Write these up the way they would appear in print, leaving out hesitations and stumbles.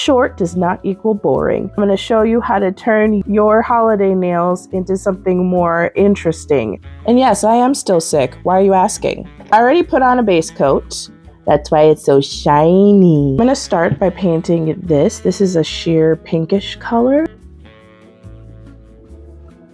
short does not equal boring. I'm going to show you how to turn your holiday nails into something more interesting. And yes, I am still sick. Why are you asking? I already put on a base coat. That's why it's so shiny. I'm going to start by painting this. This is a sheer pinkish color.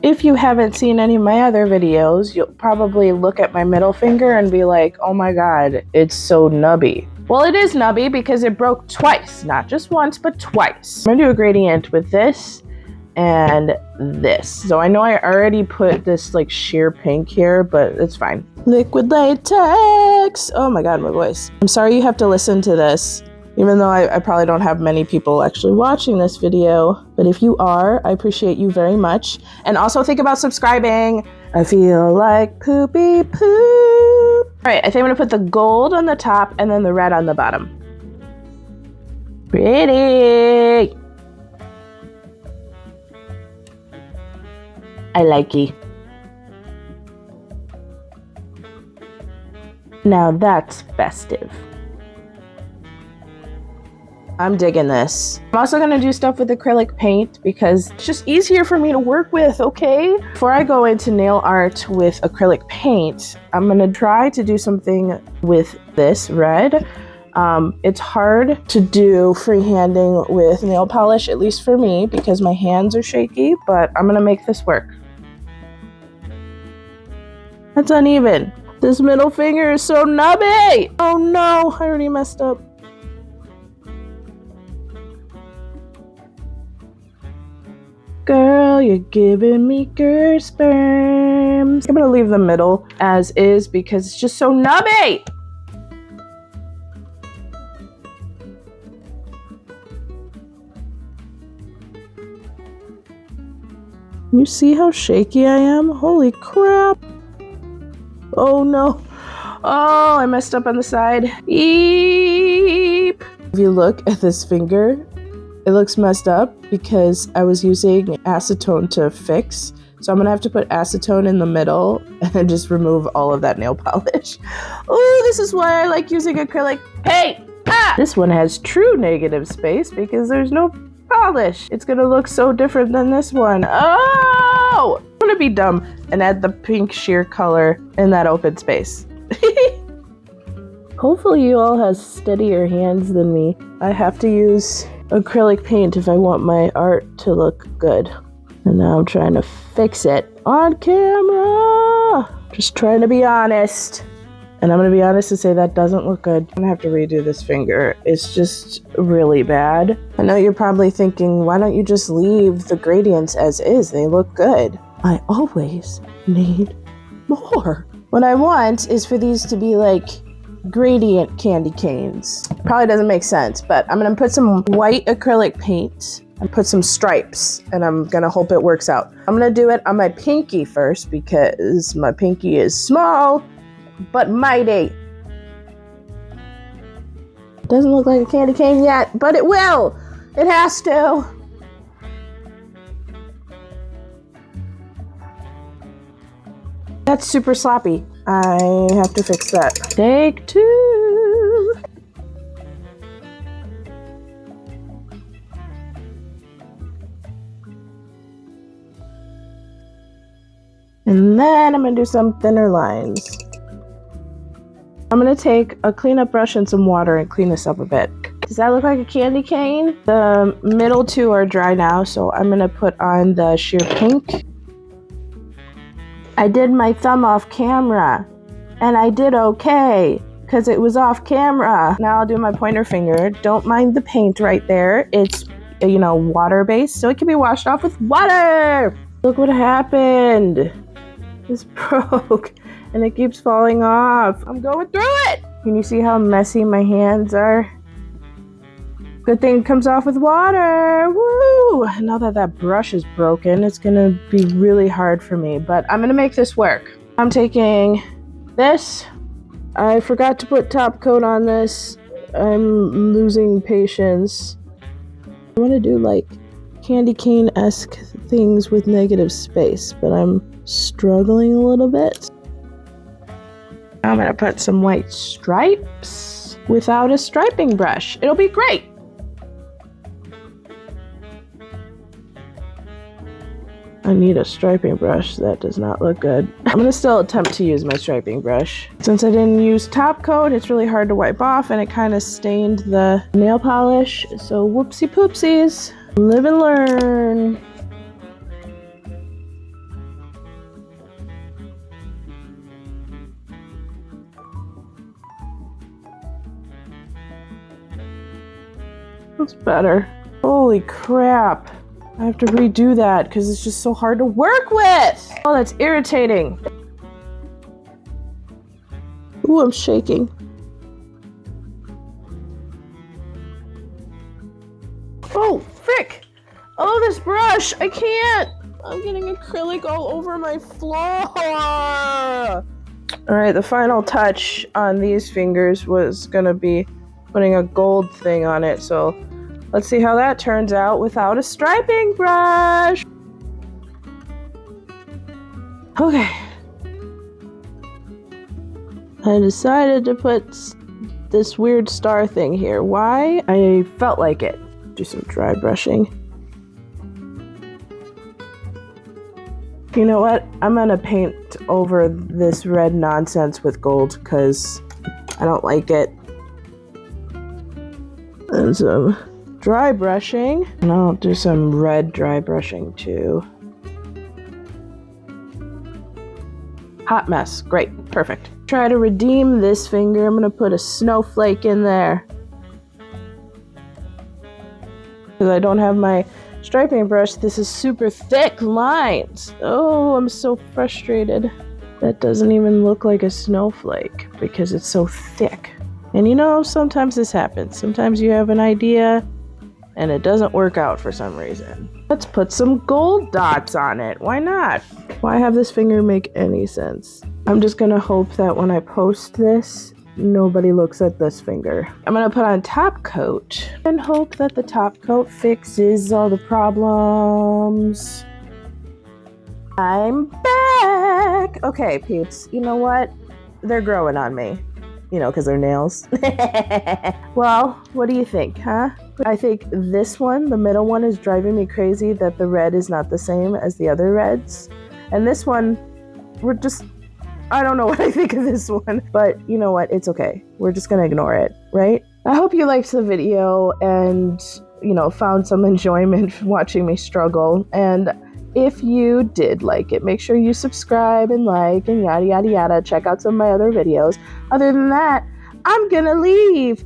If you haven't seen any of my other videos, you'll probably look at my middle finger and be like, oh my god, it's so nubby. Well, it is nubby because it broke twice, not just once, but twice. I'm gonna do a gradient with this and this. So I know I already put this like sheer pink here, but it's fine. Liquid latex. Oh my god, my voice. I'm sorry you have to listen to this, even though I probably don't have many people actually watching this video. But if you are, I appreciate you very much. And also think about subscribing. I feel like poopy poop. All right, I think I'm gonna put the gold on the top and then the red on the bottom. Pretty. I like it. Now that's festive. I'm digging this. I'm also gonna do stuff with acrylic paint because it's just easier for me to work with, okay? Before I go into nail art with acrylic paint, I'm gonna try to do something with this red. It's hard to do freehanding with nail polish, at least for me, because my hands are shaky, but I'm gonna make this work. That's uneven. This middle finger is so nubby! Oh no, I already messed up. Girl, you're giving me goosebumps. I'm gonna leave the middle as is because it's just so nubby. You see how shaky I am? Holy crap. Oh no. Oh, I messed up on the side. Eep. If you look at this finger, it looks messed up because I was using acetone to fix. So I'm gonna have to put acetone in the middle and just remove all of that nail polish. Oh, this is why I like using acrylic paint. Ah! This one has true negative space because there's no polish. It's gonna look so different than this one. Oh! I'm gonna be dumb and add the pink sheer color in that open space. Hopefully you all have steadier hands than me. I have to use acrylic paint if I want my art to look good. And now I'm trying to fix it on camera. Just trying to be honest. And I'm gonna be honest and say that doesn't look good. I'm gonna have to redo this finger. It's just really bad. I know you're probably thinking, why don't you just leave the gradients as is? They look good. I always need more. What I want is for these to be like gradient candy canes. Probably doesn't make sense, but I'm gonna put some white acrylic paint and put some stripes, and I'm gonna hope it works out. I'm gonna do it on my pinky first because my pinky is small but mighty. Doesn't look like a candy cane yet, but it will. It has to. That's super sloppy. I have to fix that. Take two. And then I'm gonna do some thinner lines. I'm gonna take a cleanup brush and some water and clean this up a bit. Does that look like a candy cane? The middle two are dry now, so I'm gonna put on the sheer pink. I did my thumb off camera, and I did okay, because it was off camera. Now I'll do my pointer finger. Don't mind the paint right there. It's, you know, water-based, so it can be washed off with water. Look what happened. This broke, and it keeps falling off. I'm going through it. Can you see how messy my hands are? Good thing it comes off with water. Woo! Now that that brush is broken, it's gonna be really hard for me, but I'm gonna make this work. I'm taking this. I forgot to put top coat on this. I'm losing patience. I want to do like candy cane-esque things with negative space, but I'm struggling a little bit. I'm gonna put some white stripes without a striping brush. It'll be great. I need a striping brush. That does not look good. I'm gonna still attempt to use my striping brush. Since I didn't use Topcoat, it's really hard to wipe off and it kind of stained the nail polish. So whoopsie poopsies. Live and learn. That's better. Holy crap. I have to redo that because it's just so hard to work with. Oh, that's irritating. Ooh, I'm shaking. Oh, frick. Oh, this brush. I can't. I'm getting acrylic all over my floor. All right, the final touch on these fingers was gonna be putting a gold thing on it. So let's see how that turns out without a striping brush. Okay. I decided to put this weird star thing here. Why? I felt like it. Do some dry brushing. You know what? I'm gonna paint over this red nonsense with gold because I don't like it. And some dry brushing. And I'll do some red dry brushing too. Hot mess. Great. Perfect. Try to redeem this finger. I'm gonna put a snowflake in there. Because I don't have my striping brush, this is super thick lines. Oh, I'm so frustrated. That doesn't even look like a snowflake because it's so thick. And you know, sometimes this happens. Sometimes you have an idea and it doesn't work out for some reason. Let's put some gold dots on it. Why not? Why have this finger make any sense? I'm just gonna hope that when I post this, nobody looks at this finger. I'm gonna put on Topcoat and hope that the Topcoat fixes all the problems. I'm back! Okay, peeps, you know what? They're growing on me. You know, because they're nails. Well, what do you think, huh? I think this one, the middle one, is driving me crazy that the red is not the same as the other reds. And this one, I don't know what I think of this one, but you know what? It's okay. We're just gonna ignore it, right? I hope you liked the video and, you know, found some enjoyment watching me struggle. And if you did like it, make sure you subscribe and like and yada yada yada. Check out some of my other videos. Other than that, I'm gonna leave.